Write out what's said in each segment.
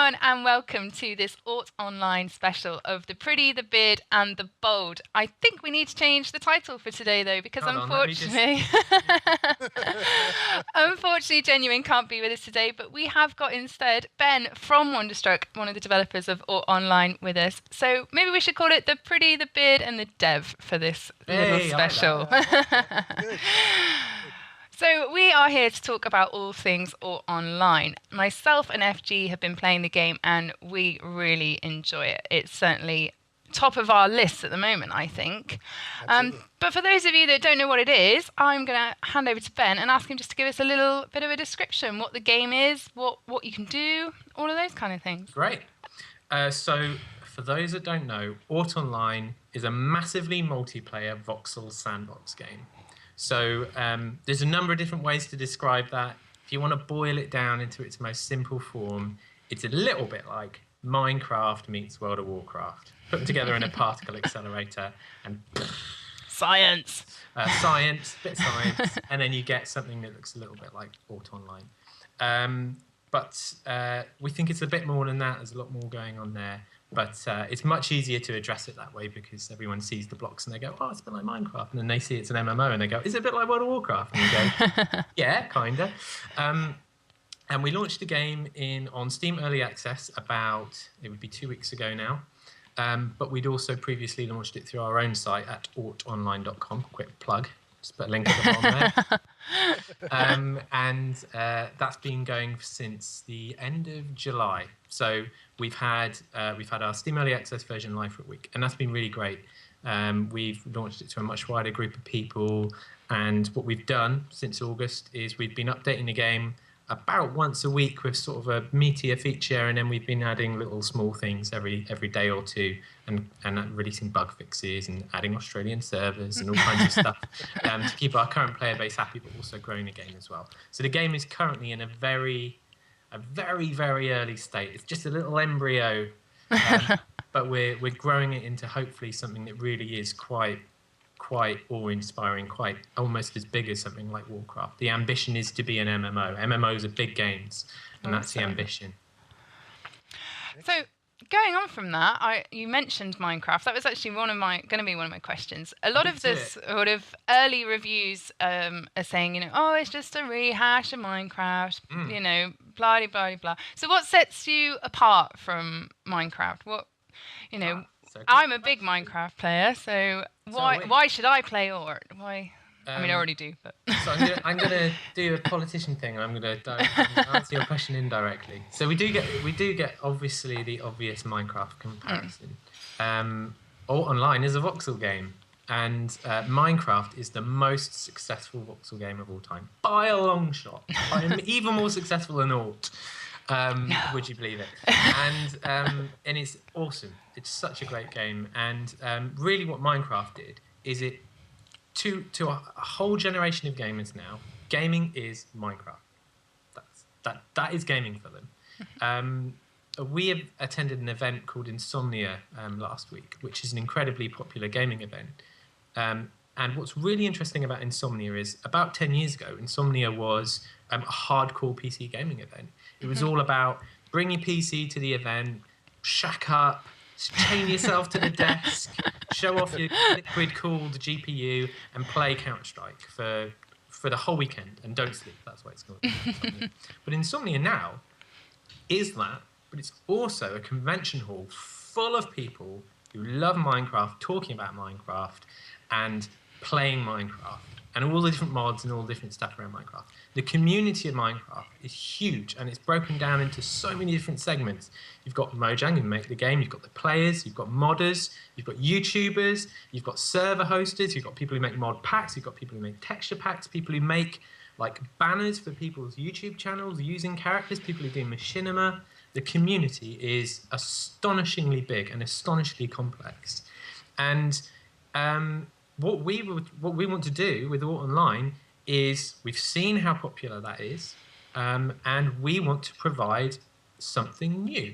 everyone, and welcome to this Oort Online special of The Pretty, the Beard and the Bold. I think we need to change the title for today, though, because unfortunately, Genuine can't be with us today, but we have got instead Ben from Wonderstruck, one of the developers of Oort Online, with us. So maybe we should call it The Pretty, the Beard and the Dev for this little special. Good. So we are here to talk about all things Oort Online. Myself and FG have been playing the game and we really enjoy it. It's certainly top of our list at the moment, I think. But for those of you that don't know what it is, I'm going to hand over to Ben and ask him just to give us a little bit of a description, what the game is, what you can do, all of those kind of things. Great. So for those that don't know, Oort Online is a massively multiplayer voxel sandbox game. So there's a number of different ways to describe that. If you want to boil it down into its most simple form, it's a little bit like Minecraft meets World of Warcraft, put together in a particle accelerator and Science, bit of science, and then you get something that looks a little bit like Oort Online. But we think it's a bit more than that. There's a lot more going on there. But it's much easier to address it that way because everyone sees the blocks and they go, oh, it's a bit like Minecraft. And then they see it's an MMO and they go, is it a bit like World of Warcraft? And you go, yeah, kind of. And we launched the game on Steam Early Access it would be 2 weeks ago now. But we'd also previously launched it through our own site at oortonline.com. Quick plug. Just put a link at the bottom there. That's been going since the end of July. So we've had our Steam Early Access version live for a week, and that's been really great. We've launched it to a much wider group of people, and what we've done since August is we've been updating the game about once a week with sort of a meatier feature, and then we've been adding little small things every day or two, and releasing bug fixes and adding Australian servers and all kinds of stuff to keep our current player base happy, but also growing the game as well. So the game is currently in a very, very early state. It's just a little embryo, but we're growing it into hopefully something that really is quite awe-inspiring, quite almost as big as something like Warcraft. The ambition is to be an MMO. MMOs are big games, and that's the ambition. So going on from that, you mentioned Minecraft. That was actually going to be one of my questions. A lot of this sort of early reviews are saying, oh, it's just a rehash of Minecraft, blah, blah, blah. So what sets you apart from Minecraft? I'm a big Minecraft player, so why should I play Oort? Why? I mean, I already do, but so I'm gonna do a politician thing. I'm gonna answer your question indirectly. So we do get obviously the obvious Minecraft comparison. Oort Online is a voxel game, and Minecraft is the most successful voxel game of all time by a long shot. Even more successful than Oort. Would you believe it? And it's awesome. It's such a great game. And really what Minecraft did is it, to a whole generation of gamers now, gaming is Minecraft. That is gaming for them. We have attended an event called Insomnia last week, which is an incredibly popular gaming event. And what's really interesting about Insomnia is about 10 years ago, Insomnia was a hardcore PC gaming event. It was all about bring your PC to the event, shack up, chain yourself to the desk, show off your liquid-cooled GPU, and play Counter-Strike for the whole weekend. And don't sleep, that's why it's called Insomnia. But Insomnia now is that, but it's also a convention hall full of people who love Minecraft, talking about Minecraft, and playing Minecraft, and all the different mods and all the different stuff around Minecraft. The community of Minecraft is huge, and it's broken down into so many different segments. You've got Mojang, who make the game, you've got the players, you've got modders, you've got YouTubers, you've got server hosters, you've got people who make mod packs, you've got people who make texture packs, people who make like banners for people's YouTube channels using characters, people who do machinima. The community is astonishingly big and astonishingly complex. And what we want to do with Oort Online is we've seen how popular that is, and we want to provide something new.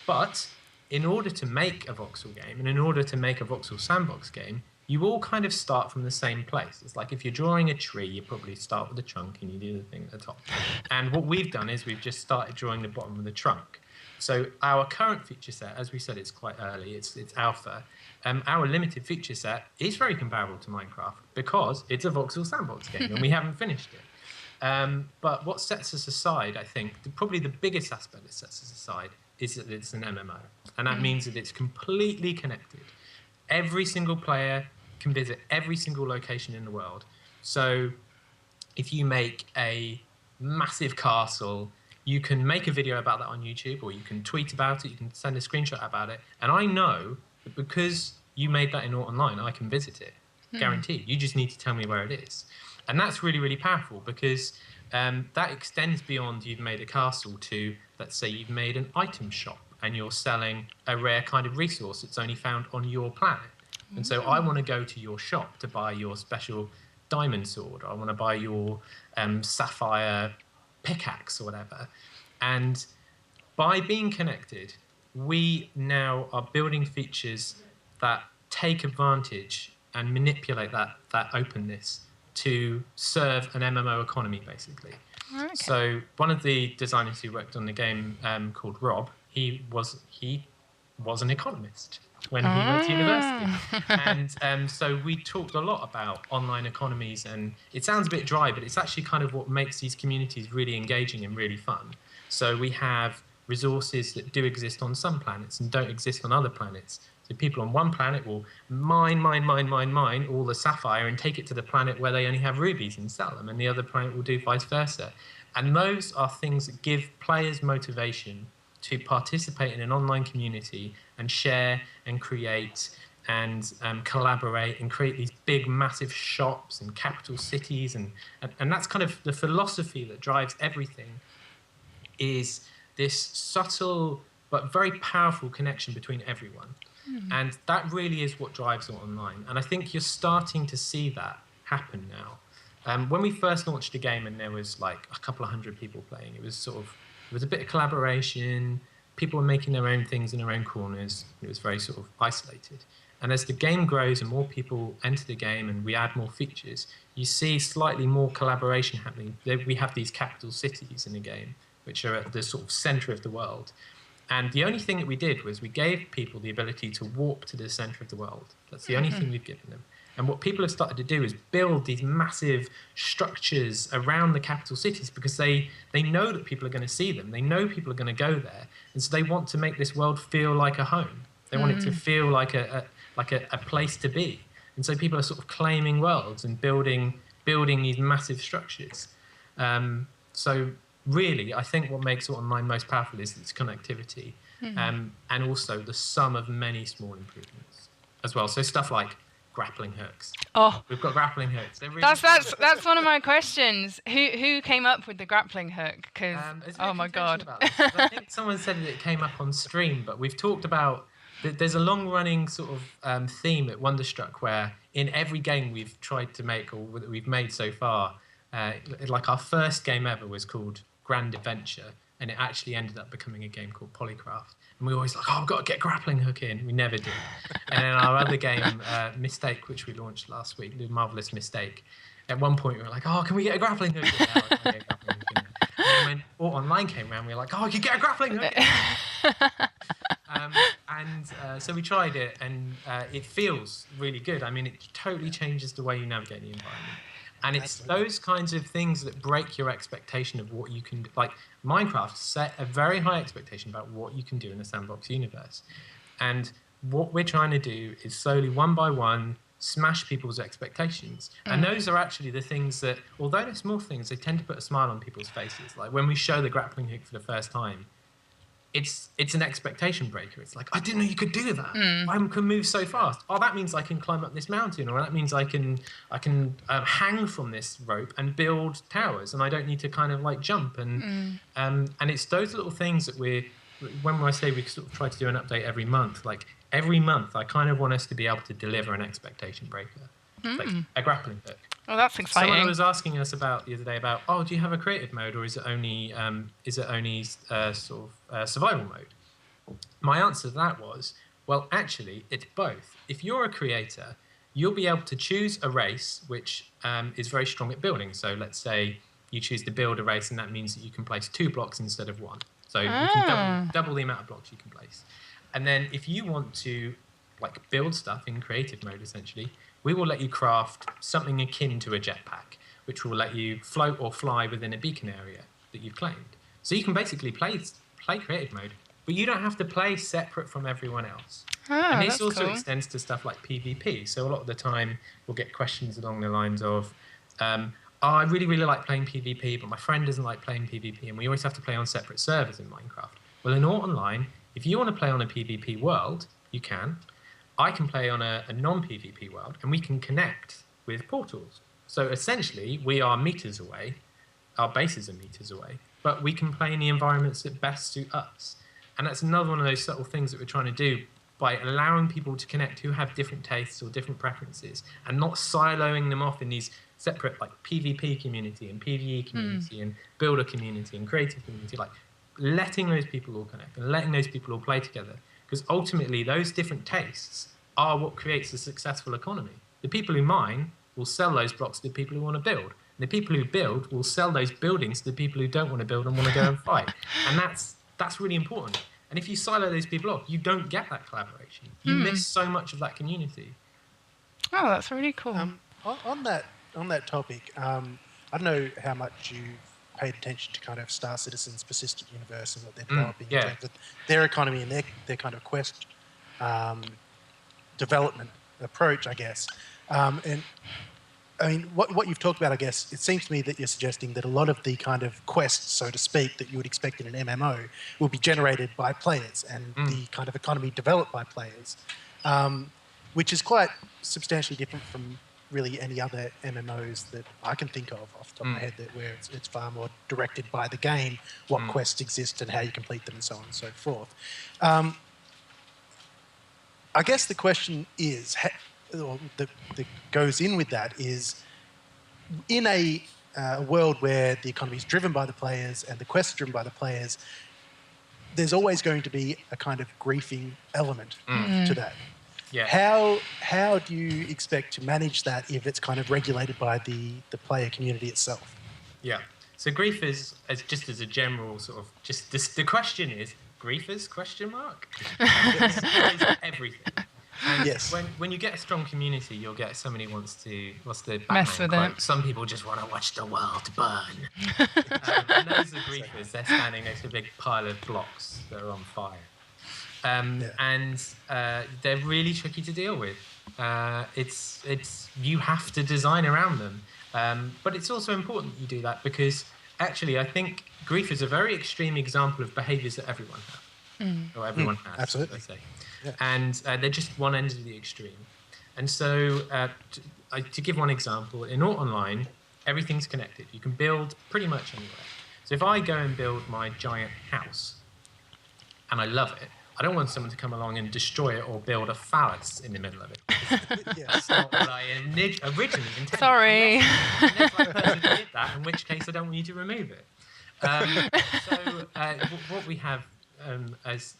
But in order to make a voxel game and in order to make a voxel sandbox game, you all kind of start from the same place. It's like if you're drawing a tree, you probably start with the trunk and you do the thing at the top. And what we've done is we've just started drawing the bottom of the trunk. So our current feature set, as we said, it's quite early, it's alpha. Our limited feature set is very comparable to Minecraft because it's a voxel sandbox game and we haven't finished it. But what sets us aside, I think, probably the biggest aspect that sets us aside is that it's an MMO. And that means that it's completely connected. Every single player can visit every single location in the world. So if you make a massive castle, you can make a video about that on YouTube, or you can tweet about it, you can send a screenshot about it. And I know that because you made that in Oort Online, I can visit it, guaranteed. You just need to tell me where it is. And that's really, really powerful because that extends beyond you've made a castle to, let's say you've made an item shop and you're selling a rare kind of resource that's only found on your planet. And so I want to go to your shop to buy your special diamond sword. I want to buy your sapphire pickaxe or whatever. And by being connected, we now are building features that take advantage and manipulate that openness to serve an MMO economy, basically. Okay. So one of the designers who worked on the game called Rob, he was an economist when he went to university. And so we talked a lot about online economies, and it sounds a bit dry, but it's actually kind of what makes these communities really engaging and really fun. So we have resources that do exist on some planets and don't exist on other planets. So people on one planet will mine all the sapphire and take it to the planet where they only have rubies and sell them, and the other planet will do vice versa. And those are things that give players motivation to participate in an online community and share and create and collaborate and create these big, massive shops and capital cities. And that's kind of the philosophy that drives everything, is this subtle but very powerful connection between everyone. And that really is what drives Oort Online. And I think you're starting to see that happen now. When we first launched the game and there was like a couple of hundred people playing, it was a bit of collaboration. People were making their own things in their own corners. It was very sort of isolated. And as the game grows and more people enter the game and we add more features, you see slightly more collaboration happening. We have these capital cities in the game, which are at the sort of center of the world. And the only thing that we did was we gave people the ability to warp to the center of the world. That's the only thing we've given them. And what people have started to do is build these massive structures around the capital cities because they know that people are going to see them. They know people are going to go there. And so they want to make this world feel like a home. They want it to feel like a place to be. And so people are sort of claiming worlds and building these massive structures. So really, I think what makes Oort Online most powerful is its connectivity, and also the sum of many small improvements as well. So stuff like grappling hooks. Oh, we've got grappling hooks. Really that's one of my questions. Who came up with the grappling hook? Because oh my god, I think someone said that it came up on stream, but we've talked about. There's a long-running sort of theme at Wonderstruck where in every game we've tried to make or that we've made so far, like our first game ever was called Grand Adventure, and it actually ended up becoming a game called Polycraft. And we were always like, oh, I've got to get grappling hook in. We never did. And then our other game, Mistake, which we launched last week, The Marvelous Mistake, at one point we were like, oh, can we get a grappling hook in? Now I can get a grappling hook in. And then when Oort Online came around, we were like, oh, I can get a grappling hook in. So we tried it, and it feels really good. I mean, it totally changes the way you navigate the environment. And it's those kinds of things that break your expectation of what you can do. Like Minecraft set a very high expectation about what you can do in a sandbox universe. And what we're trying to do is slowly, one by one, smash people's expectations. And those are actually the things that, although they're small things, they tend to put a smile on people's faces. Like when we show the grappling hook for the first time, it's an expectation breaker. It's like, I didn't know you could do that. I can move so fast. Oh, that means I can climb up this mountain, or that means I can hang from this rope and build towers, and I don't need to kind of like jump. And it's those little things that when I say we sort of try to do an update every month, like every month I kind of want us to be able to deliver an expectation breaker, like a grappling hook. Well, that's exciting. Someone was asking us about the other day about, oh, do you have a creative mode, or is it only survival mode? My answer to that was, well, actually, it's both. If you're a creator, you'll be able to choose a race which is very strong at building. So let's say you choose to build a race, and that means that you can place 2 blocks instead of 1. So you can double the amount of blocks you can place. And then if you want to like build stuff in creative mode, essentially, we will let you craft something akin to a jetpack, which will let you float or fly within a beacon area that you've claimed. So you can basically play creative mode, but you don't have to play separate from everyone else. And this also extends to stuff like PvP. So a lot of the time we'll get questions along the lines of, I really, really like playing PvP, but my friend doesn't like playing PvP, and we always have to play on separate servers in Minecraft. Well, in Oort Online, if you want to play on a PvP world, you can. I can play on a non-PvP world, and we can connect with portals. So essentially, we are meters away. Our bases are meters away, but we can play in the environments that best suit us. And that's another one of those subtle things that we're trying to do by allowing people to connect who have different tastes or different preferences, and not siloing them off in these separate like PvP community and PvE community and builder community and creative community, like letting those people all connect and letting those people all play together. Because ultimately, those different tastes are what creates a successful economy. The people who mine will sell those blocks to the people who want to build. And the people who build will sell those buildings to the people who don't want to build and want to go and fight. And that's really important. And if you silo those people off, you don't get that collaboration. You miss so much of that community. Oh, that's really cool. On that topic, I don't know how much you've paid attention to kind of Star Citizen's Persistent Universe and what they're developing in terms of their economy and their kind of quest development approach, I guess. And I mean, what you've talked about, I guess, it seems to me that you're suggesting that a lot of the kind of quests, so to speak, that you would expect in an MMO will be generated by players and the kind of economy developed by players, which is quite substantially different from really any other MMOs that I can think of off the top of my head, where it's far more directed by the game, what quests exist and how you complete them and so on and so forth. I guess the question is, that goes in with that is, in a world where the economy is driven by the players and the quests are driven by the players, there's always going to be a kind of griefing element to that. Yeah. How do you expect to manage that if it's kind of regulated by the player community itself? Yeah. So grief is just as a general sort of the question is griefers ? It's everything. And when you get a strong community, you'll get somebody who wants to, what's the Batman mess with quote? it. Some people just want to watch the world burn. And those are griefers. They're standing next to a big pile of blocks that are on fire. And they're really tricky to deal with. You have to design around them. But it's also important that you do that because actually I think grief is a very extreme example of behaviours that everyone has. Or everyone has, absolutely. let's say. Yeah. And they're just one end of the extreme. And so to give one example, in Oort Online, everything's connected. You can build pretty much anywhere. So if I go and build my giant house and I love it, I don't want someone to come along and destroy it or build a phallus in the middle of it. That's not what I originally intended. Sorry. Unless that person did that, in which case I don't want you to remove it. What we have as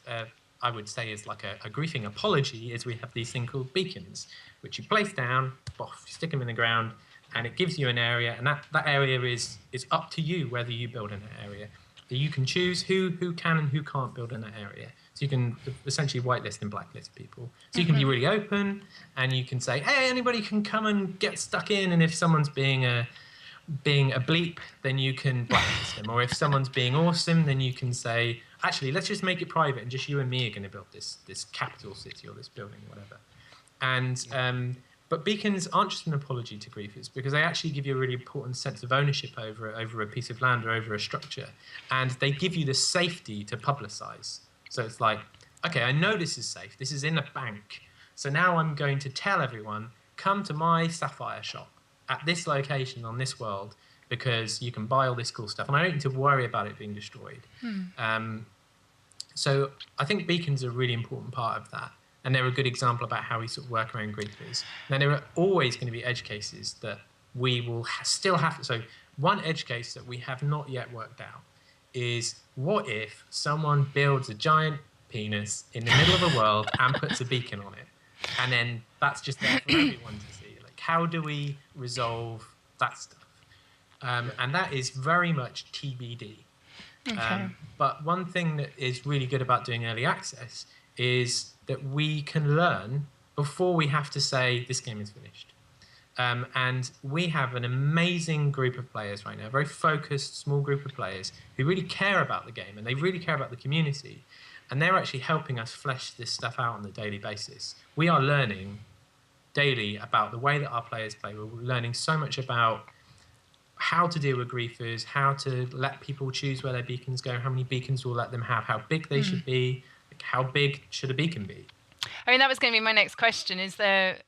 I would say is like a griefing apology is we have these things called beacons, which you place down, you stick them in the ground, and it gives you an area, and that area is up to you whether you build in that area. You can choose who can and who can't build in that area. So you can essentially whitelist and blacklist people. So you can be really open, and you can say, hey, anybody can come and get stuck in, and if someone's being a bleep, then you can blacklist them. Or if someone's being awesome, then you can say, actually, let's just make it private, and just you and me are going to build this capital city or this building or whatever. And but beacons aren't just an apology to griefers, because they actually give you a really important sense of ownership over a piece of land or over a structure, and they give you the safety to publicize. So it's like, okay, I know this is safe. This is in a bank. So now I'm going to tell everyone, come to my sapphire shop at this location on this world, because you can buy all this cool stuff, and I don't need to worry about it being destroyed. So I think beacons are a really important part of that, and they're a good example about how we sort of work around griefers. Now, there are always going to be edge cases that we will still have to... So one edge case that we have not yet worked out is, what if someone builds a giant penis in the middle of the world and puts a beacon on it? And then that's just there for everyone to see. Like, how do we resolve that stuff? And that is very much TBD. Okay. But one thing that is really good about doing early access is that we can learn before we have to say this game is finished. And we have an amazing group of players right now, a very focused, small group of players who really care about the game and they really care about the community. And they're actually helping us flesh this stuff out on a daily basis. We are learning daily about the way that our players play. We're learning so much about how to deal with griefers, how to let people choose where their beacons go, how many beacons we'll let them have, how big they should be, like how big should a beacon be. I mean, that was going to be my next question. Is that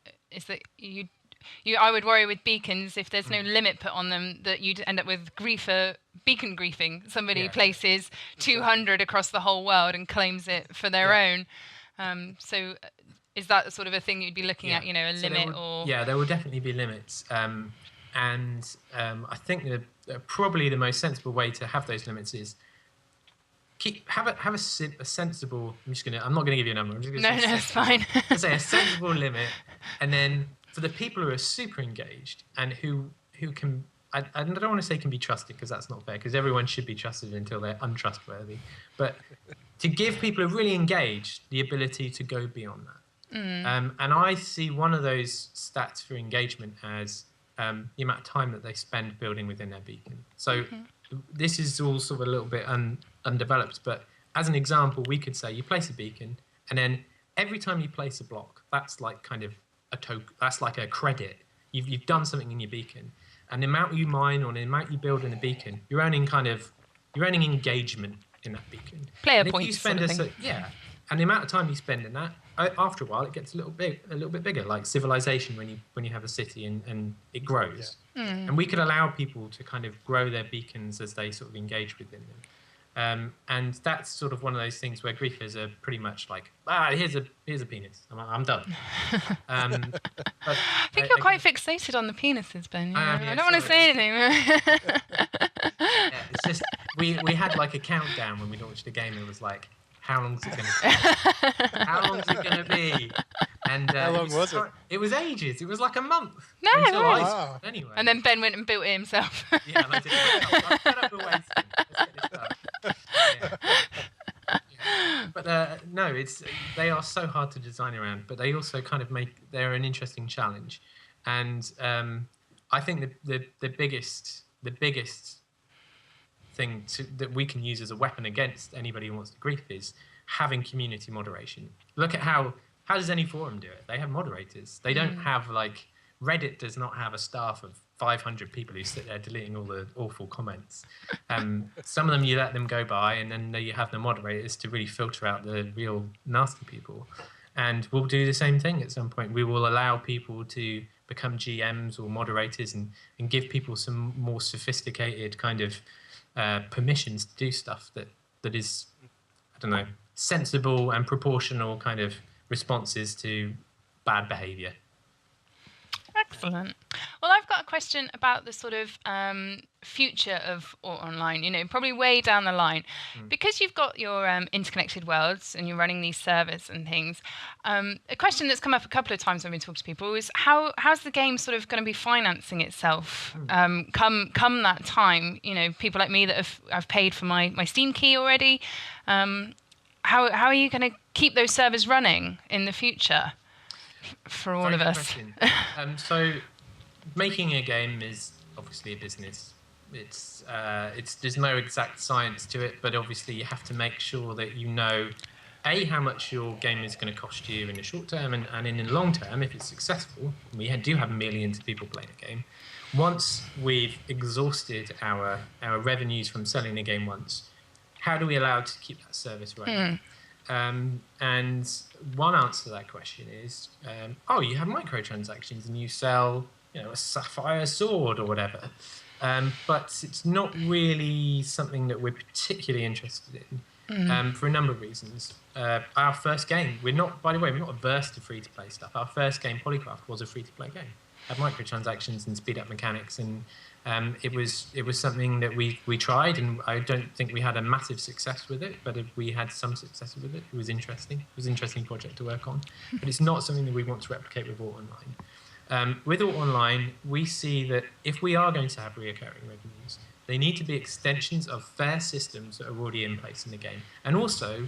I would worry with beacons if there's no limit put on them that you'd end up with beacon griefing. Somebody places 200 across the whole world and claims it for their own. So is that sort of a thing you'd be looking at, a limit or? Yeah, there will definitely be limits. And I think that probably the most sensible way to have those limits is have a sensible. I'm not gonna give you a number. I'm just gonna say it's fine. Say a sensible limit, and then for the people who are super engaged and who can, I don't want to say can be trusted because that's not fair because everyone should be trusted until they're untrustworthy. But to give people who are really engaged the ability to go beyond that. And I see one of those stats for engagement as the amount of time that they spend building within their beacon. So this is all sort of a little bit undeveloped, but as an example, we could say you place a beacon, and then every time you place a block, that's like kind of a token. That's like a credit. You've done something in your beacon, and the amount you mine or the amount you build in a beacon, you're earning engagement in that beacon. Player and points. If you spend and the amount of time you spend in that, after a while, it gets a little bit bigger, like civilization when you have a city and it grows. And we could allow people to kind of grow their beacons as they sort of engage within them. And that's sort of one of those things where griefers are pretty much like, here's a penis, I'm done. I think you're quite fixated on the penises, Ben. I don't want to say anything. It's just we had like a countdown when we launched the game. It was like, how long is it going to be? How long is it going to be? And how long was it? It was ages. It was like a month. No, wow. Anyway. And then Ben went and built it himself. Yeah, and I did. I'm fed up with waiting. Let's get this done. But no, they are so hard to design around, but they also kind of they're an interesting challenge. And I think the biggest thing that we can use as a weapon against anybody who wants to grief is having community moderation. Look at how does any forum do it? They have moderators. They don't have Reddit does not have a staff of 500 people who sit there deleting all the awful comments. Some of them you let them go by, and then you have the moderators to really filter out the real nasty people. And we'll do the same thing at some point. We will allow people to become GMs or moderators and give people some more sophisticated kind of permissions to do stuff that is, I don't know, sensible and proportional kind of responses to bad behaviour. Excellent. Well, I've got a question about the sort of future of Oort Online, probably way down the line. Because you've got your interconnected worlds and you're running these servers and things, a question that's come up a couple of times when we talk to people is how's the game sort of going to be financing itself come that time? People like me that I've paid for my Steam key already. How are you going to keep those servers running in the future? For all of us. So making a game is obviously a business. It's there's no exact science to it, but obviously you have to make sure that you know how much your game is going to cost you in the short term and in the long term if it's successful. We do have millions of people playing the game. Once we've exhausted our revenues from selling the game once, how do we allow to keep that service running? And one answer to that question is, you have microtransactions and you sell, a sapphire sword or whatever. But it's not really something that we're particularly interested in for a number of reasons. Our first game, we're not averse to free-to-play stuff. Our first game, Polycraft, was a free-to-play game. have microtransactions and speed up mechanics, and it was something that we tried, and I don't think we had a massive success with it, but if we had some success with it. It was interesting. It was an interesting project to work on, but it's not something that we want to replicate with Oort Online. With Oort Online, we see that if we are going to have reoccurring revenues, they need to be extensions of fair systems that are already in place in the game, and also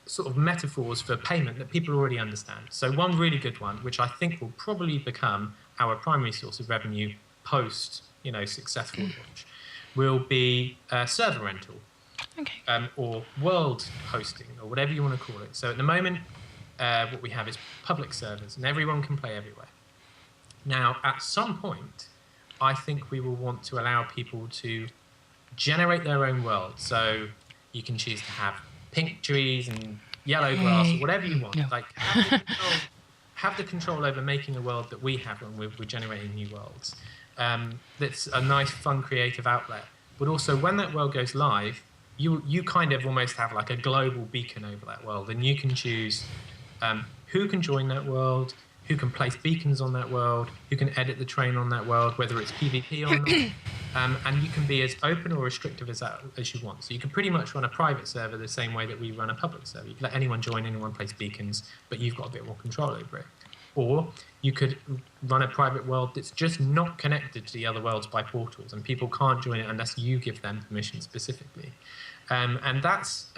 sort of metaphors for payment that people already understand. So one really good one, which I think will probably become our primary source of revenue post, successful launch, will be server rental, or world hosting, or whatever you want to call it. So at the moment, what we have is public servers, and everyone can play everywhere. Now, at some point, I think we will want to allow people to generate their own world. So you can choose to have pink trees and yellow grass, or whatever you want. Like have the control over making a world that we have when we're generating new worlds. That's a nice, fun, creative outlet. But also, when that world goes live, you kind of almost have like a global beacon over that world, and you can choose who can join that world, who can place beacons on that world, who can edit the terrain on that world, whether it's PvP or not. And you can be as open or restrictive as you want. So you can pretty much run a private server the same way that we run a public server. You can let anyone join, anyone place beacons, but you've got a bit more control over it. Or you could run a private world that's just not connected to the other worlds by portals, and people can't join it unless you give them permission specifically. And that's...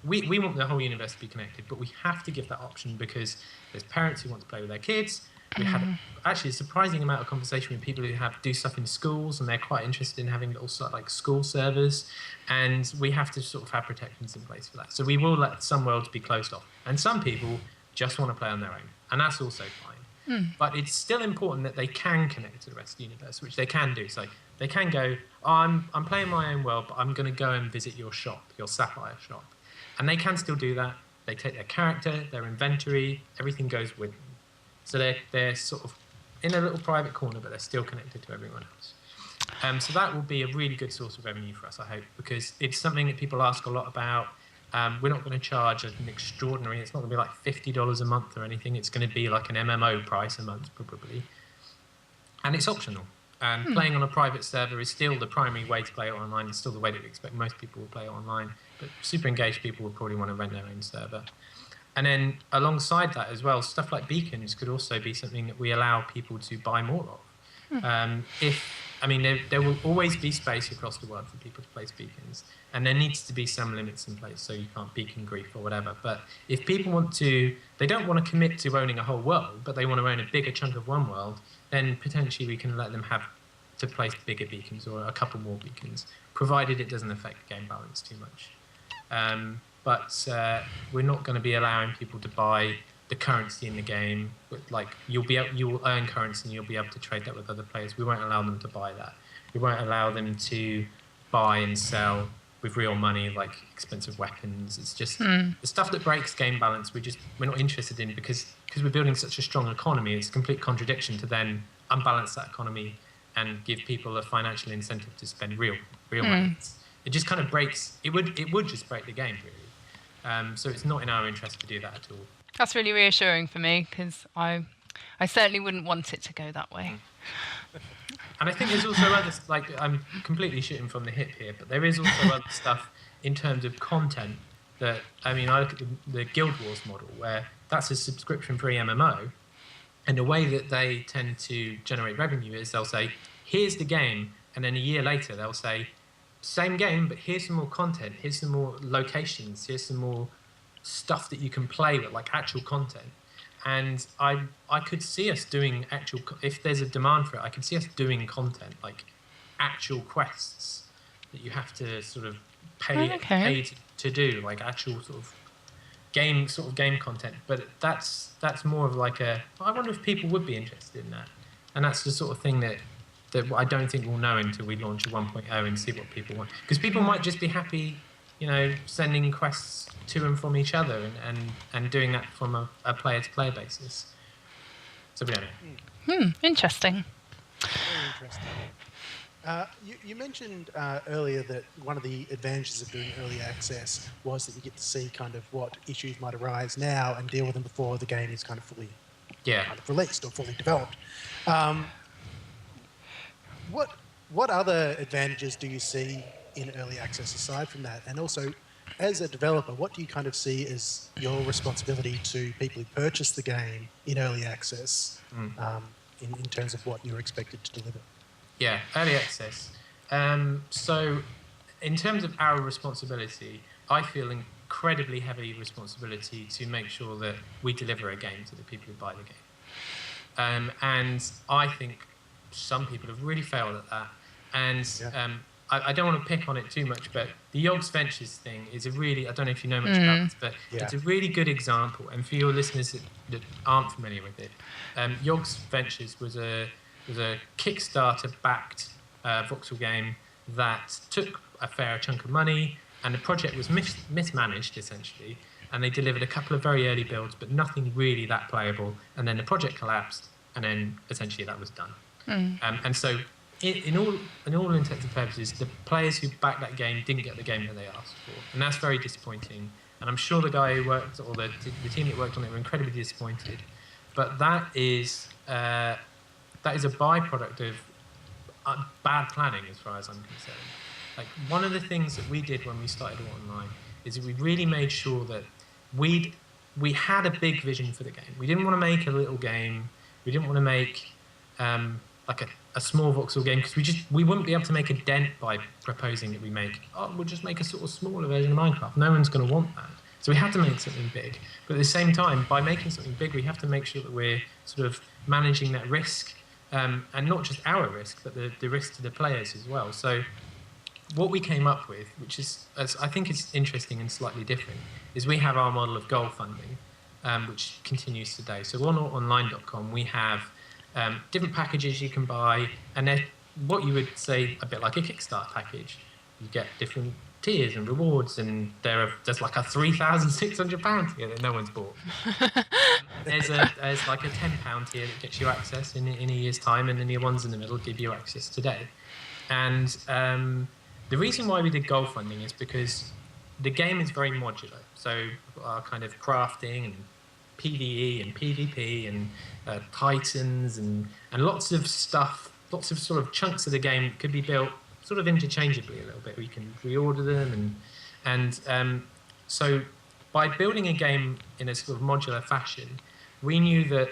We want the whole universe to be connected, but we have to give that option because there's parents who want to play with their kids. We have actually a surprising amount of conversation with people who do stuff in schools, and they're quite interested in having little like school servers, and we have to sort of have protections in place for that. So we will let some worlds be closed off, and some people just want to play on their own, and that's also fine. But it's still important that they can connect to the rest of the universe, which they can do. So they can go, I'm playing my own world, but I'm going to go and visit your shop, your Sapphire shop. And they can still do that. They take their character, their inventory, everything goes with them. So they're sort of in a little private corner, but they're still connected to everyone else. So that will be a really good source of revenue for us, I hope, because it's something that people ask a lot about. We're not going to charge an extraordinary, it's not going to be like $50 a month or anything. It's going to be like an MMO price a month, probably. And it's optional. Playing on a private server is still the primary way to play it online. It's still the way that we expect most people will play it online. But super engaged people will probably want to rent their own server. And then alongside that as well, stuff like beacons could also be something that we allow people to buy more of. There will always be space across the world for people to place beacons, and there needs to be some limits in place so you can't beacon grief or whatever. But if people they don't want to commit to owning a whole world, but they want to own a bigger chunk of one world, then potentially we can let them have to place bigger beacons or a couple more beacons, provided it doesn't affect the game balance too much. But we're not going to be allowing people to buy the currency in the game. Like you will earn currency and you'll be able to trade that with other players. We won't allow them to buy that. We won't allow them to buy and sell with real money, like expensive weapons. It's just the stuff that breaks game balance. We're not interested in because we're building such a strong economy. It's a complete contradiction to then unbalance that economy and give people a financial incentive to spend real money. It just kind of breaks. It would just break the game, really. So it's not in our interest to do that at all. That's really reassuring for me because I certainly wouldn't want it to go that way. And I think there's also other, like, I'm completely shooting from the hip here, but there is also other stuff in terms of content that, I look at the Guild Wars model where that's a subscription-free MMO, and the way that they tend to generate revenue is they'll say, here's the game, and then a year later they'll say, same game, but here's some more content, here's some more locations, here's some more stuff that you can play with, like actual content. And I could see us doing if there's a demand for it, I could see us doing content, like actual quests that you have to sort of pay to do, like actual sort of game content. But that's more of like I wonder if people would be interested in that. And that's the sort of thing that I don't think we'll know until we launch a 1.0 and see what people want. Because people might just be happy, sending quests to and from each other and doing that from a player-to-player basis. So we don't know. Interesting. Very interesting. You mentioned earlier that one of the advantages of doing early access was that you get to see kind of what issues might arise now and deal with them before the game is kind of fully kind of released or fully developed. What other advantages do you see in early access aside from that? And also, as a developer, what do you kind of see as your responsibility to people who purchase the game in early access in terms of what you're expected to deliver? Yeah, early access. So in terms of our responsibility, I feel incredibly heavy responsibility to make sure that we deliver a game to the people who buy the game. And I think some people have really failed at that. And I don't want to pick on it too much, but the Yogs Ventures thing is a really, I don't know if you know much about this, but it's a really good example. And for your listeners that aren't familiar with it, Yogs Ventures was a Kickstarter-backed voxel game that took a fair chunk of money, and the project was mismanaged, essentially. And they delivered a couple of very early builds, but nothing really that playable. And then the project collapsed, and then essentially that was done. And so in all intents and purposes, the players who backed that game didn't get the game that they asked for, and that's very disappointing. And I'm sure the guy who worked, or the team that worked on it, were incredibly disappointed. But that is a byproduct of bad planning, as far as I'm concerned. Like, one of the things that we did when we started Oort Online is that we really made sure that we had a big vision for the game. We didn't want to make a little game. We didn't want to make like a small voxel game, because we wouldn't be able to make a dent by proposing that we'll just make a sort of smaller version of Minecraft. No one's going to want that. So we had to make something big. But at the same time, by making something big, we have to make sure that we're sort of managing that risk, and not just our risk, but the risk to the players as well. So what we came up with, which is, I think is interesting and slightly different, is we have our model of goal funding, which continues today. So on OortOnline.com, we have different packages you can buy, and they're what you would say a bit like a Kickstarter package. You get different tiers and rewards, and there's like a £3,600 tier that no one's bought. There's like a £10 tier that gets you access in a year's time, and then the ones in the middle give you access today. And the reason why we did goal funding is because the game is very modular. So our kind of crafting and PvE and PvP and titans and lots of stuff, lots of sort of chunks of the game could be built sort of interchangeably a little bit. We can reorder them, and so by building a game in a sort of modular fashion, we knew that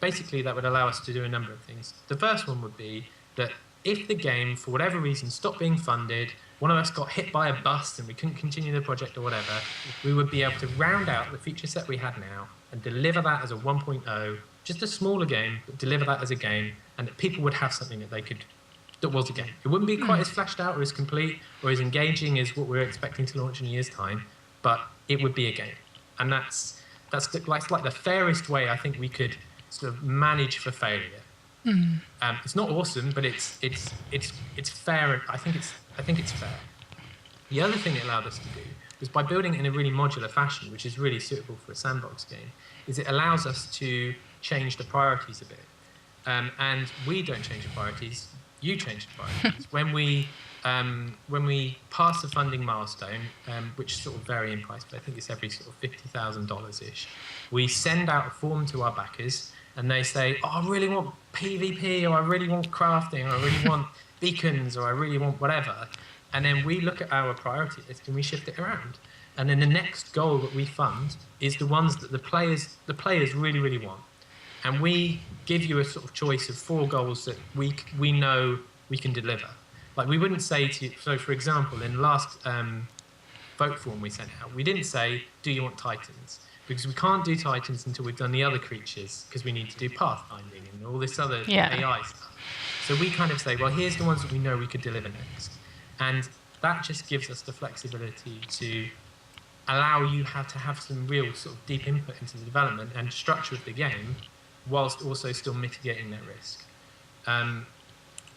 basically that would allow us to do a number of things. The first one would be that if the game, for whatever reason, stopped being funded, one of us got hit by a bus and we couldn't continue the project or whatever, we would be able to round out the feature set we had now and deliver that as a 1.0, just a smaller game, but deliver that as a game, and that people would have something that was a game. It wouldn't be quite as fleshed out or as complete or as engaging as what we're expecting to launch in a year's time, but it would be a game. And that's like the fairest way I think we could sort of manage for failure. It's not awesome, but it's fair, and I think it's fair. The other thing it allowed us to do was, by building it in a really modular fashion, which is really suitable for a sandbox game, is it allows us to change the priorities a bit. And we don't change the priorities, you change the priorities. When we pass the funding milestone, which sort of vary in price, but I think it's every sort of $50,000-ish, we send out a form to our backers, and they say, oh, I really want PvP, or I really want crafting, or I really want beacons, or I really want whatever. And then we look at our priority list and we shift it around. And then the next goal that we fund is the ones that the players really, really want. And we give you a sort of choice of 4 goals that we know we can deliver. Like, we wouldn't say to you, so for example, in the last vote form we sent out, we didn't say, do you want Titans? Because we can't do Titans until we've done the other creatures, because we need to do pathfinding and all this other AI stuff. So we kind of say, well, here's the ones that we know we could deliver next. And that just gives us the flexibility to allow you to have some real sort of deep input into the development and structure of the game, whilst also still mitigating that risk.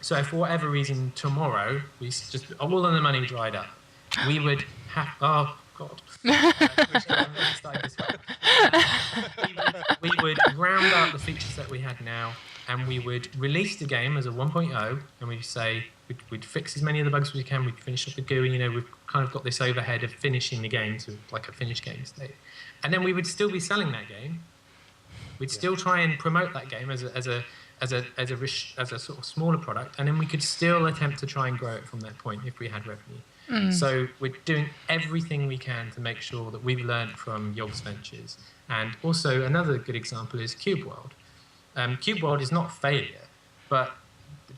So if for whatever reason tomorrow we just all of the money dried up, we would have we would round out the features that we had now, and we would release the game as a 1.0, and we'd say we'd fix as many of the bugs as we can. We'd finish up the GUI. We've kind of got this overhead of finishing the game to like a finished game state, and then we would still be selling that game, We'd still try and promote that game as a sort of smaller product, and then we could still attempt to try and grow it from that point if we had revenue. So we're doing everything we can to make sure that we've learned from Yogg's Ventures. And also another good example is Cube World. Cube World is not a failure, but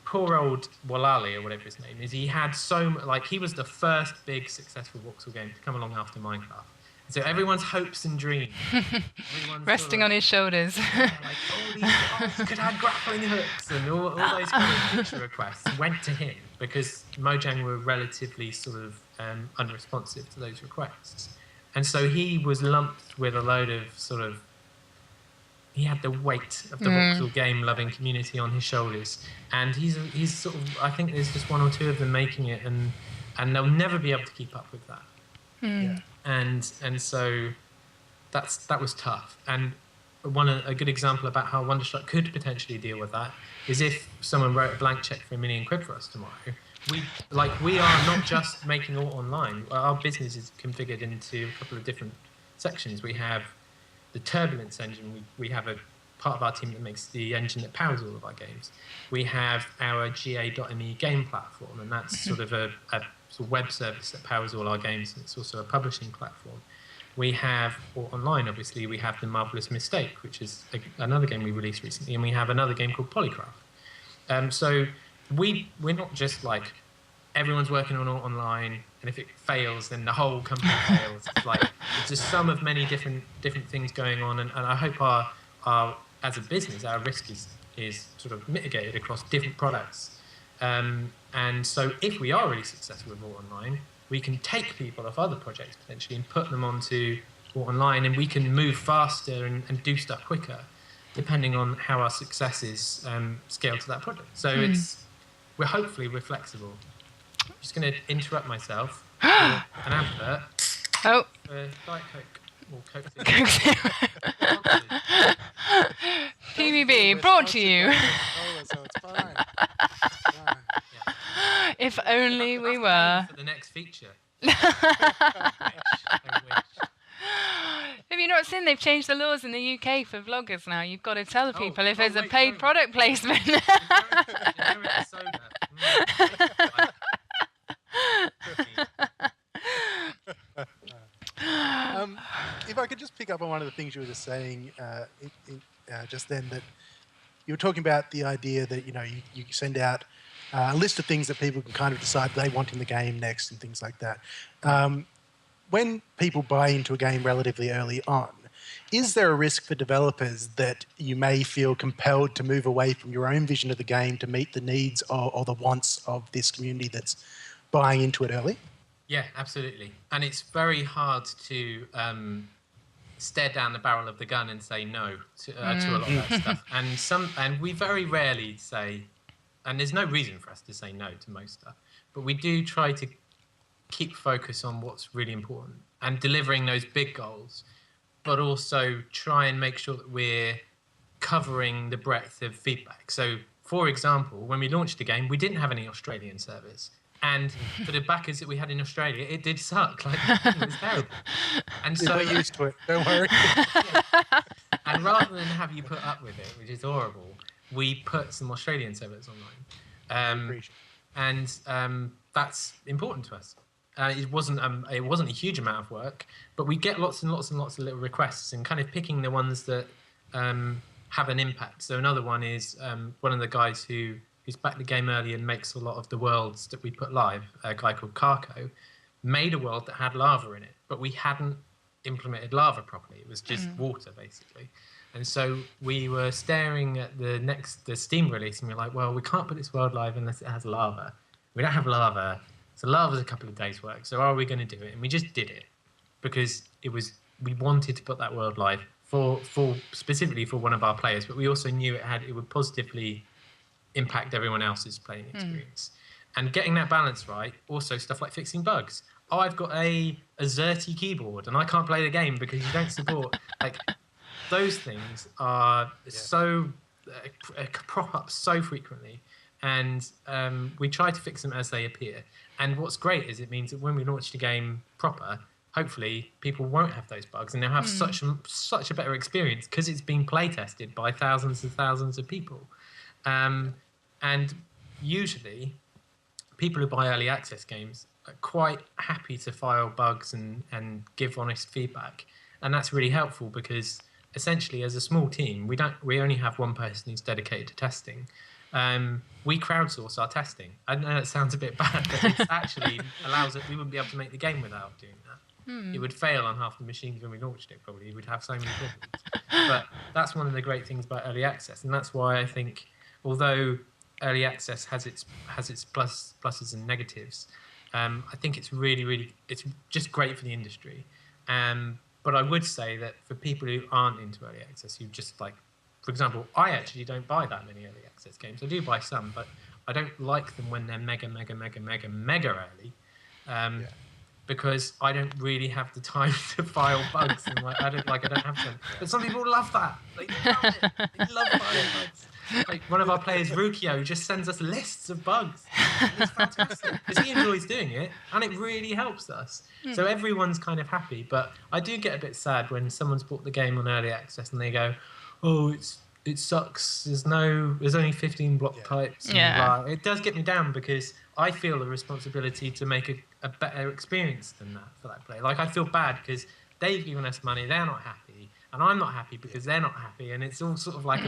poor old Walali, or whatever his name is, he had he was the first big successful voxel game to come along after Minecraft. So everyone's hopes and dreams, resting on his shoulders. All these could have grappling hooks and all those kind of feature requests went to him because Mojang were relatively sort of unresponsive to those requests. And so he was lumped with a load of he had the weight of the voxel game loving community on his shoulders. And he's sort of, I think there's just one or two of them making it, and they'll never be able to keep up with that. Yeah. And so that was tough. And a good example about how Wonderstruck could potentially deal with that is if someone wrote a blank check for £1 million for us tomorrow. We are not just making Oort Online. Our business is configured into a couple of different sections. We have the Turbulence engine. We have a part of our team that makes the engine that powers all of our games. We have our GA.me game platform, and that's sort of a sort of web service that powers all our games, and it's also a publishing platform. We have Oort Online, obviously. We have The Marvelous Mistake, which is another game we released recently, and we have another game called Polycraft. So we're not just like everyone's working on Oort Online, and if it fails, then the whole company fails. It's just some of many different things going on, and I hope our as a business, our risk is sort of mitigated across different products. And so if we are really successful with Oort Online, we can take people off other projects potentially and put them onto Oort Online, and we can move faster and do stuff quicker, depending on how our successes scale to that project. So we're flexible. I'm just going to interrupt myself for an advert for Diet Coke or Coke Zero. PBB brought to you. So it's fine. If only we were. For the next feature. Have you not seen they've changed the laws in the UK for vloggers now? You've got to tell people if there's a paid product placement. If I could just pick up on one of the things you were just saying just then, that you were talking about the idea that you send out a list of things that people can kind of decide they want in the game next and things like that. When people buy into a game relatively early on, is there a risk for developers that you may feel compelled to move away from your own vision of the game to meet the needs or the wants of this community that's buying into it early? Yeah, absolutely. And it's very hard to stare down the barrel of the gun and say no to a lot of that stuff. And we very rarely say, and there's no reason for us to say no to most stuff, but we do try to keep focus on what's really important and delivering those big goals, but also try and make sure that we're covering the breadth of feedback. So, for example, when we launched the game, we didn't have any Australian servers. And for the backers that we had in Australia, it did suck. It was terrible. And so we're used to it. Don't worry. And rather than have you put up with it, which is horrible, we put some Australian servers online. And that's important to us. It wasn't a huge amount of work, but we get lots and lots and lots of little requests, and kind of picking the ones that have an impact. So another one is one of the guys who's backed the game early and makes a lot of the worlds that we put live, a guy called Carco, made a world that had lava in it, but we hadn't implemented lava properly. It was just water, basically. And so we were staring at the Steam release, and we were like, well, we can't put this world live unless it has lava. We don't have lava, so lava's a couple of days' work. So are we going to do it? And we just did it because we wanted to put that world live for specifically for one of our players, but we also knew it would positively impact everyone else's playing experience. And getting that balance right, also stuff like fixing bugs. Oh, I've got a ZERTY keyboard and I can't play the game because you don't support those things are so crop up so frequently, and we try to fix them as they appear. And what's great is it means that when we launch the game proper, hopefully people won't have those bugs and they'll have such a better experience because it's been play tested by thousands and thousands of people. And usually people who buy early access games are quite happy to file bugs and give honest feedback. And that's really helpful because essentially as a small team, we only have one person who's dedicated to testing. We crowdsource our testing. I know it sounds a bit bad, but it actually allows it. We wouldn't be able to make the game without doing that. It would fail on half the machines when we launched it, probably. We'd have so many problems. But that's one of the great things about early access. And that's why I think, although early access has its pluses and negatives, I think it's really, it's just great for the industry. But I would say that for people who aren't into early access, who just like, for example, I actually don't buy that many early access games. I do buy some, but I don't like them when they're mega early. Because I don't really have the time to file bugs and I don't have them. But some people love that. They love it. They love filing bugs. Like one of our players, Rukio, just sends us lists of bugs. It's fantastic because he enjoys doing it and it really helps us. So everyone's kind of happy. But I do get a bit sad when someone's bought the game on early access and they go, "Oh, it sucks. There's only 15 block types." And blah. It does get me down because I feel a responsibility to make a better experience than that for that player. Like I feel bad because they've given us money, they're not happy, and I'm not happy because they're not happy, and it's all sort of like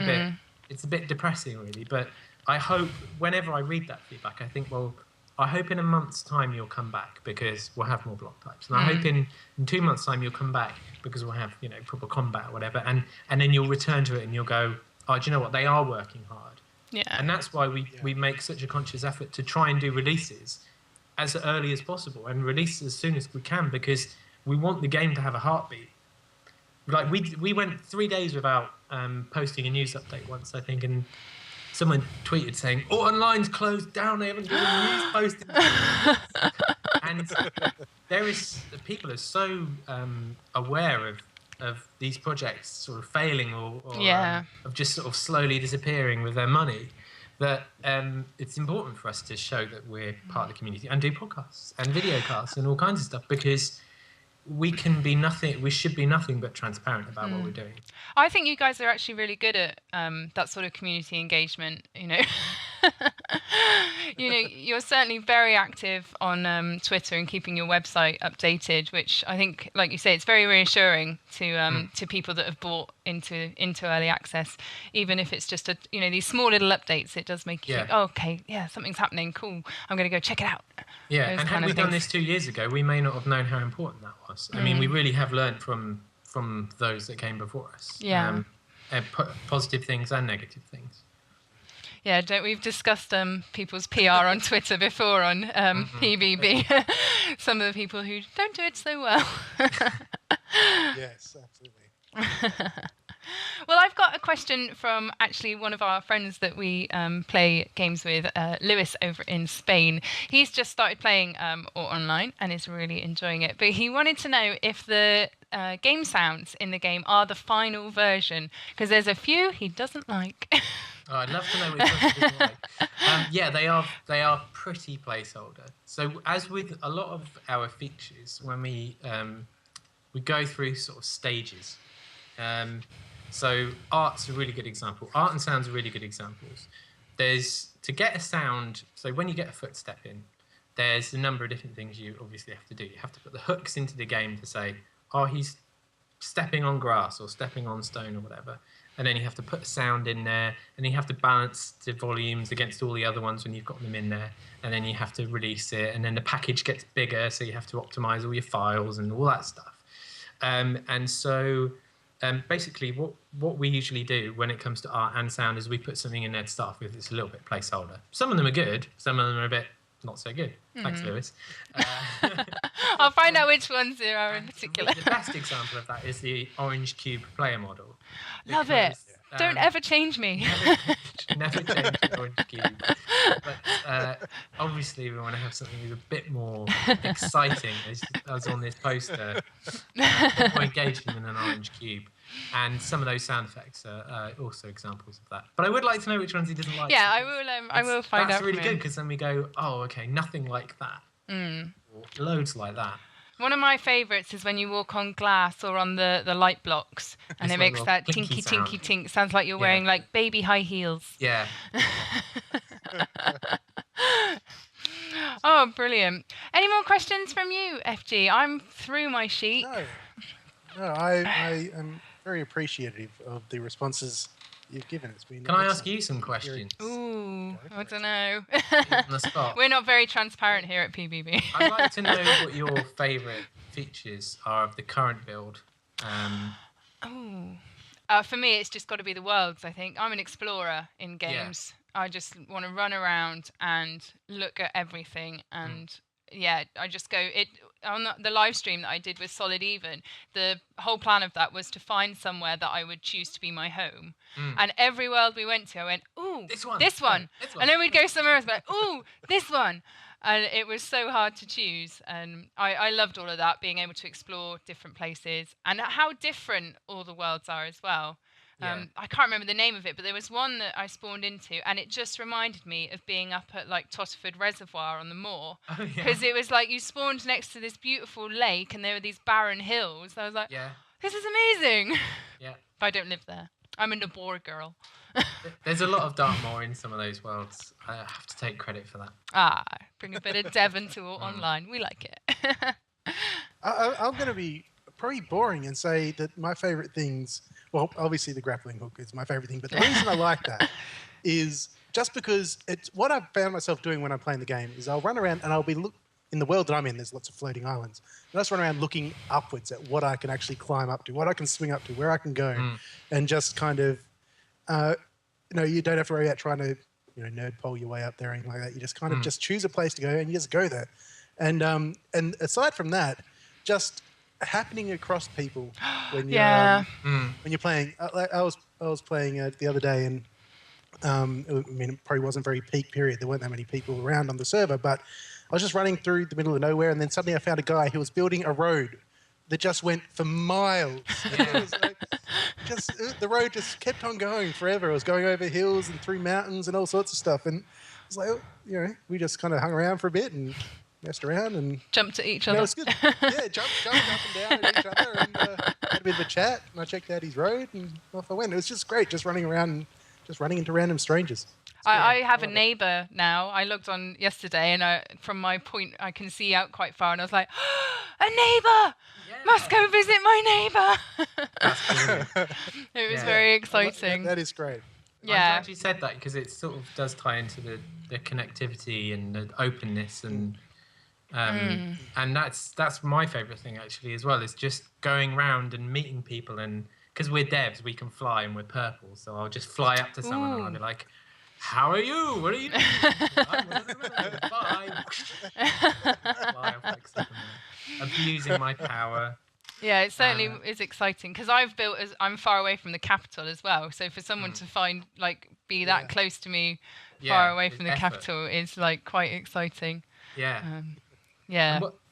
it's a bit depressing really. But I hope whenever I read that feedback, I think, well, I hope in a month's time you'll come back because we'll have more block types, and I hope in 2 months' time you'll come back because we'll have proper combat or whatever, and then you'll return to it and you'll go, "Oh, do you know what? They are working hard." Yeah. And that's why we make such a conscious effort to try and do releases as early as possible and release as soon as we can because we want the game to have a heartbeat. Like we went 3 days without posting a news update once, I think, and someone tweeted saying, "Oort Online's closed down, they haven't given news posted." And people are so aware of these projects sort of failing or of just sort of slowly disappearing with their money, that it's important for us to show that we're part of the community and do podcasts and video casts and all kinds of stuff because we should be nothing but transparent about what we're doing. I think you guys are actually really good at that sort of community engagement, you're certainly very active on Twitter and keeping your website updated, which I think, like you say, it's very reassuring to people that have bought into early access, even if it's just these small little updates. It does make you think, "Oh, okay, yeah, something's happening. Cool, I'm going to go check it out." Yeah, and had we done this 2 years ago, we may not have known how important that was. I mean, we really have learned from those that came before us. Yeah. Positive things and negative things. Yeah, we've discussed people's PR on Twitter before on PBB. Some of the people who don't do it so well. Yes, absolutely. Well, I've got a question from actually one of our friends that we play games with, Lewis over in Spain. He's just started playing Oort Online and is really enjoying it. But he wanted to know if the game sounds in the game are the final version, because there's a few he doesn't like. Oh, I'd love to know which ones you didn't like. Yeah, they are pretty placeholder. So as with a lot of our features, when we go through sort of stages. So art's a really good example. Art and sound's are really good examples. To get a sound, so when you get a footstep in, there's a number of different things you obviously have to do. You have to put the hooks into the game to say, "Oh, he's stepping on grass or stepping on stone or whatever." And then you have to put a sound in there, and you have to balance the volumes against all the other ones when you've got them in there. And then you have to release it, and then the package gets bigger, so you have to optimize all your files and all that stuff. And so basically what we usually do when it comes to art and sound is we put something in there to start off with. It's a little bit placeholder. Some of them are good, some of them are a bit not so good. Thanks, Lewis. I'll find out which ones there are in particular. The best example of that is the Orange Cube player model. Love it. Don't ever change me. Never change the Orange Cube. But obviously we want to have something that's a bit more exciting, as on this poster, more engaging than an Orange Cube. And some of those sound effects are also examples of that. But I would like to know which ones he doesn't like. Yeah, I will find out. That's really good because then we go, "Oh, okay, nothing like that." Or loads like that. One of my favourites is when you walk on glass or on the light blocks, and it makes that tinky tinky tink. Sounds like you're wearing like baby high heels. Yeah. Oh, brilliant! Any more questions from you, FG? I'm through my sheet. No, I am very appreciative of the responses you've given. It's been. Can I ask you some questions? Ooh, I don't know. On the spot. We're not very transparent here at PBB. I'd like to know what your favourite features are of the current build. For me, it's just got to be the worlds, I think. I'm an explorer in games. Yeah. I just want to run around and look at everything. And I just go... On the live stream that I did with Solid Even, the whole plan of that was to find somewhere that I would choose to be my home. And every world we went to, I went, ooh, this one. And then we'd go somewhere else, like, ooh, this one. And it was so hard to choose. And I loved all of that, being able to explore different places and how different all the worlds are as well. I can't remember the name of it, but there was one that I spawned into, and it just reminded me of being up at like Totterford Reservoir on the moor, because it was like you spawned next to this beautiful lake, and there were these barren hills. I was like, this is amazing. Yeah, I don't live there. I'm a Nabor girl. There's a lot of Dartmoor in some of those worlds. I have to take credit for that. Bring a bit of Devon to Oort Online. We like it. I'm going to be probably boring and say that my favourite things. Well, obviously the grappling hook is my favourite thing, but the reason I like that is just because it's what I've found myself doing when I'm playing the game is I'll run around and I'll be in the world that I'm in. There's lots of floating islands, and I just run around looking upwards at what I can actually climb up to, what I can swing up to, where I can go, and just kind of, you don't have to worry about trying to, nerd pole your way up there or anything like that. You just kind of just choose a place to go and you just go there, and aside from that, just happening across people when you're when you're playing. I was playing the other day, and it probably wasn't very peak period. There weren't that many people around on the server, but I was just running through the middle of nowhere, and then suddenly I found a guy who was building a road that just went for miles. It was like, the road just kept on going forever. It was going over hills and through mountains and all sorts of stuff, and it was like, we just kind of hung around for a bit and messed around and jumped at each other. It was good. Yeah, jumped up and down at each other, and had a bit of a chat. And I checked out his road, and off I went. It was just great, just running around and just running into random strangers. I have a neighbour now. I logged on yesterday, and from my point, I can see out quite far, and I was like, a neighbour! Must go visit my neighbour. It was very exciting. That is great. Yeah. I'm glad you said that, because it sort of does tie into the connectivity and the openness and that's my favourite thing actually as well, is just going round and meeting people, and because we're devs we can fly and we're purple, so I'll just fly up to someone and I'll be like, how are you? What are you doing? Bye. Fly off like Superman. Abusing my power. Yeah, it certainly is exciting, because I'm far away from the capital as well, so for someone to find, be that close to me far away from the capital is quite exciting. Yeah.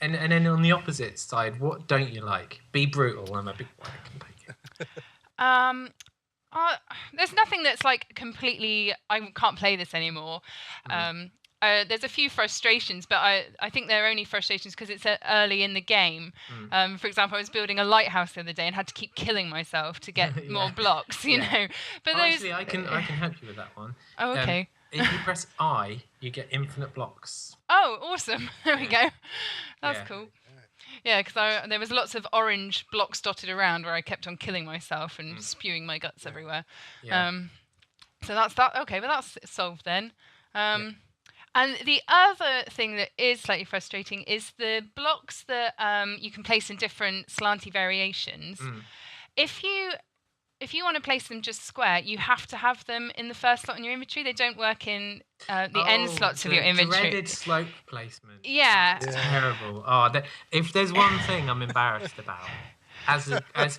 And then on the opposite side, what don't you like? Be brutal. I'm a big boy. I can take it. There's nothing that's completely. I can't play this anymore. There's a few frustrations, but I think they're only frustrations because it's early in the game. For example, I was building a lighthouse the other day and had to keep killing myself to get more blocks. You know. But actually, I can help you with that one. Oh, okay. If you press I, you get infinite blocks. Oh, awesome. There we go. That's cool. Yeah, because there was lots of orange blocks dotted around where I kept on killing myself and spewing my guts everywhere. Yeah. So that's that. Okay, but that's solved then. And the other thing that is slightly frustrating is the blocks that you can place in different slanty variations. If you want to place them just square, you have to have them in the first slot in your inventory. They don't work in the end slots of your inventory. Dreaded slope placement. Yeah. It's terrible. If there's one thing I'm embarrassed about, as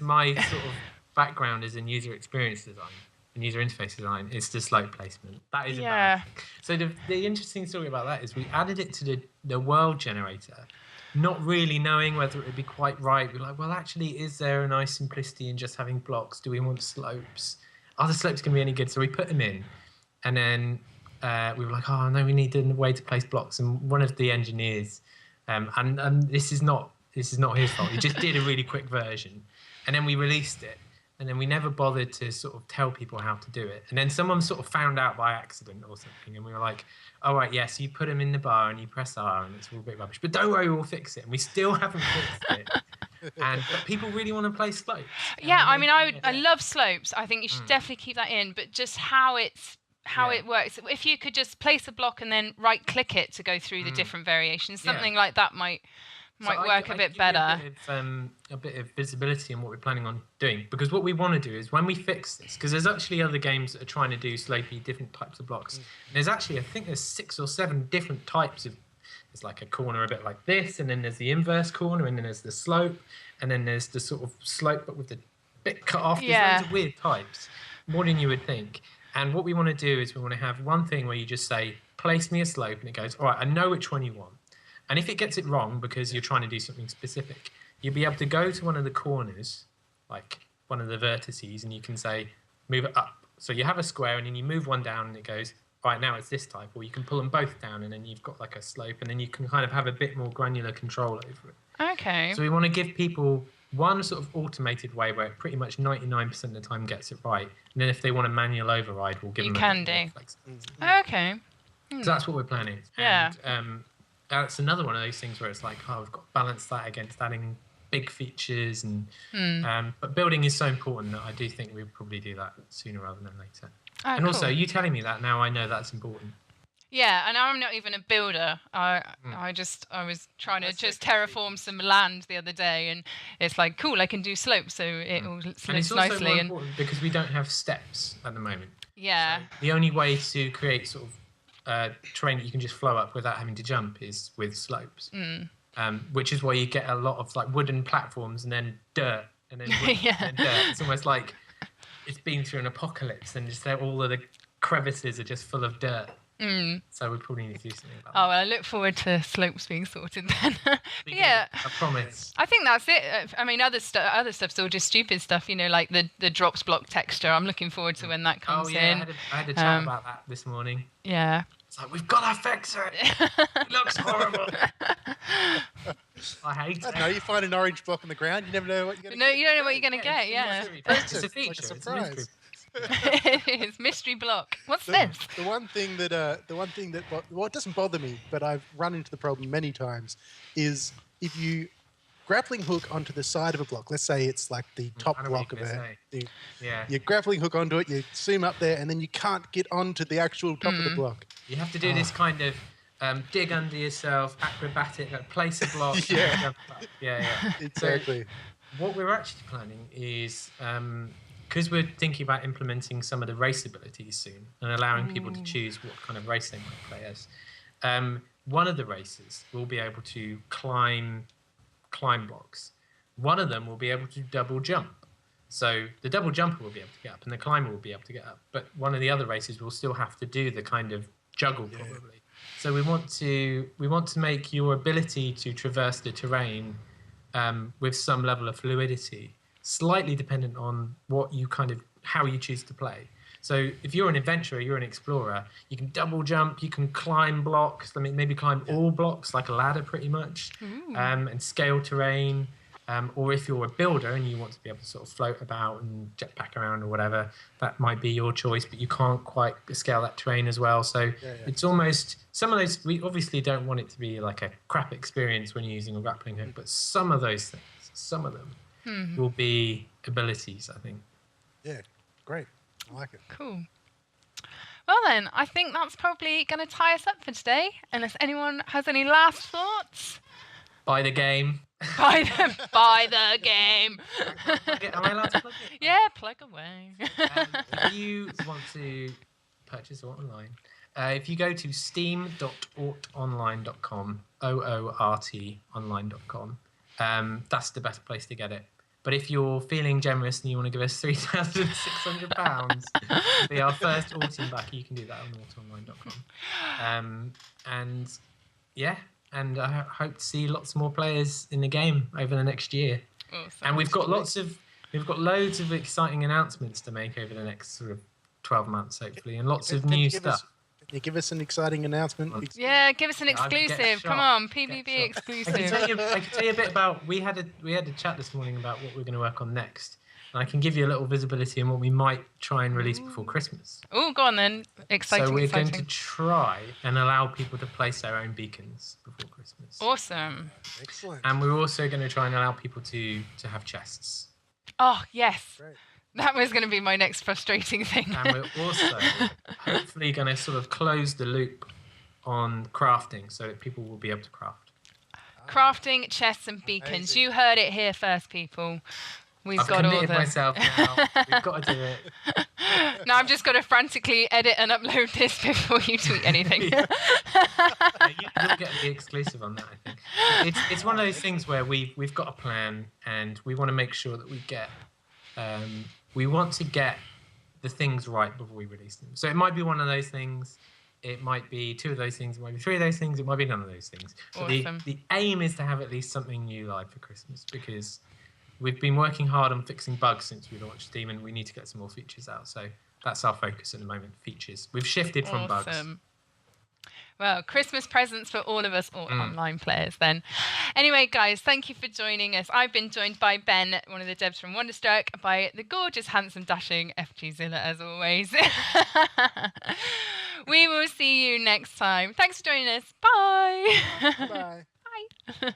my sort of background is in user experience design and user interface design, it's the slope placement. That is embarrassing. So the interesting story about that is we added it to the world generator, not really knowing whether it would be quite right. We're like, well, actually, is there a nice simplicity in just having blocks? Do we want slopes? Are the slopes going to be any good? So we put them in. And then we were like, oh, no, we need a way to place blocks. And one of the engineers, and this is not this is not his fault. He just did a really quick version, and then we released it, and then we never bothered to sort of tell people how to do it. And then someone sort of found out by accident or something, and we were like, "All right, yes, you put them in the bar and you press R, and it's all a bit rubbish. But don't worry, we'll fix it." And we still haven't fixed it. But people really want to play slopes. Yeah, I mean, I love slopes. I think you should definitely keep that in. But just how it works. If you could just place a block and then right-click it to go through the different variations, something like that might work a bit better. A bit of visibility on what we're planning on doing, because what we want to do is when we fix this, because there's actually other games that are trying to do slopey different types of blocks. And there's actually, I think there's 6 or 7 different types of. There's like a corner a bit like this, and then there's the inverse corner, and then there's the slope, and then there's the sort of slope but with the bit cut off. There's loads of weird types, more than you would think. And what we want to do is we want to have one thing where you just say, place me a slope, and it goes, all right, I know which one you want. And if it gets it wrong because you're trying to do something specific, you'll be able to go to one of the corners, like one of the vertices, and you can say, move it up. So you have a square, and then you move one down, and it goes, right, now it's this type. Or you can pull them both down, and then you've got like a slope, and then you can kind of have a bit more granular control over it. Okay. So we want to give people one sort of automated way where it pretty much 99% of the time gets it right. And then if they want a manual override, we'll give them a bit more flexibility. Okay. So that's what we're planning. Yeah. And that's another one of those things where it's like, we've got to balance that against adding big features. But building is so important that I do think we'll probably do that sooner rather than later. And also, you telling me that now, I know that's important. Yeah, and I'm not even a builder. I was trying to just terraform some land the other day, and it's like, cool, I can do slopes, so it all slopes and it's also nicely. More important because we don't have steps at the moment. Yeah. So the only way to create sort of terrain that you can just flow up without having to jump is with slopes. Which is why you get a lot of like wooden platforms and then dirt and then wood and then dirt. It's almost like it's been through an apocalypse and just all of the crevices are just full of dirt. So we probably need to do something about that. Oh, well, I look forward to slopes being sorted then. Yeah, I promise. I think that's it. I mean, other stuff's all just stupid stuff, like the drops block texture. I'm looking forward to when that comes in. I had a chat about that this morning. Yeah. It's like, we've got to fix it. It looks horrible. I hate it. No, you find an orange block on the ground, you never know what you're going to get. No, you don't know what you're going to get, yeah. It's a feature. Like a surprise. It's mystery block. What's this? The one thing that what doesn't bother me, but I've run into the problem many times, is if you grappling hook onto the side of a block. Let's say it's like the top block of it. You grappling hook onto it, you zoom up there, and then you can't get onto the actual top of the block. You have to do this kind of dig under yourself, acrobatic, place a block. Yeah. So Exactly. what we're actually planning is, because we're thinking about implementing some of the race abilities soon and allowing people to choose what kind of race they might play as, one of the races will be able to climb blocks. One of them will be able to double jump. So the double jumper will be able to get up and the climber will be able to get up. But one of the other races will still have to do the kind of juggle probably. So we want to make your ability to traverse the terrain with some level of fluidity slightly dependent on how you choose to play. So if you're an adventurer, you're an explorer, you can double jump, you can climb blocks, maybe climb all blocks like a ladder pretty much, and scale terrain. Or if you're a builder and you want to be able to sort of float about and jetpack around or whatever, that might be your choice, but you can't quite scale that terrain as well. So it's almost, some of those, we obviously don't want it to be like a crap experience when you're using a grappling hook, but some of those things, some of them will be abilities, I think. Yeah, great. I like it. Cool. Well then, I think that's probably going to tie us up for today, unless anyone has any last thoughts. Buy the game. Buy the game. Am I allowed to plug it? Yeah, plug away. If you want to purchase Oort Online, if you go to steam.oortonline.com, OORT online.com, that's the best place to get it. But if you're feeling generous and you want to give us £3,600 to be our first autumn back, you can do that on oortonline.com. And I hope to see lots more players in the game over the next year. And we've got loads of exciting announcements to make over the next sort of 12 months, hopefully, and lots of new stuff. Yeah, give us an exciting announcement. Yeah, give us an Yeah, I could get exclusive. shot. Come on, Get PBB shot. exclusive. I can tell you a bit about. We had a chat this morning about what we're going to work on next, and I can give you a little visibility on what we might try and release before Christmas. Oh, go on then. Exciting. So we're exciting. going to try and allow people to place their own beacons before Christmas. Awesome. Excellent. And we're also going to try and allow people to have chests. Oh yes. Great. That was going to be my next frustrating thing. And we're also hopefully going to sort of close the loop on crafting so that people will be able to craft. Crafting, chests, and beacons. Amazing. You heard it here first, people. I've committed myself now. We've got to do it. Now I've just got to frantically edit and upload this before you tweet anything. You'll get the exclusive on that, I think. It's one of those things where we've got a plan and we want to make sure that we want to get the things right before we release them. So it might be one of those things. It might be two of those things. It might be three of those things. It might be none of those things. But Awesome. the aim is to have at least something new live for Christmas because we've been working hard on fixing bugs since we launched Steam, and we need to get some more features out. So that's our focus at the moment, features. We've shifted from bugs. Well, Christmas presents for all of us online players then. Anyway, guys, thank you for joining us. I've been joined by Ben, one of the devs from Wonderstruck, by the gorgeous, handsome, dashing Ephjizilla, as always. We will see you next time. Thanks for joining us. Bye. Bye. Bye.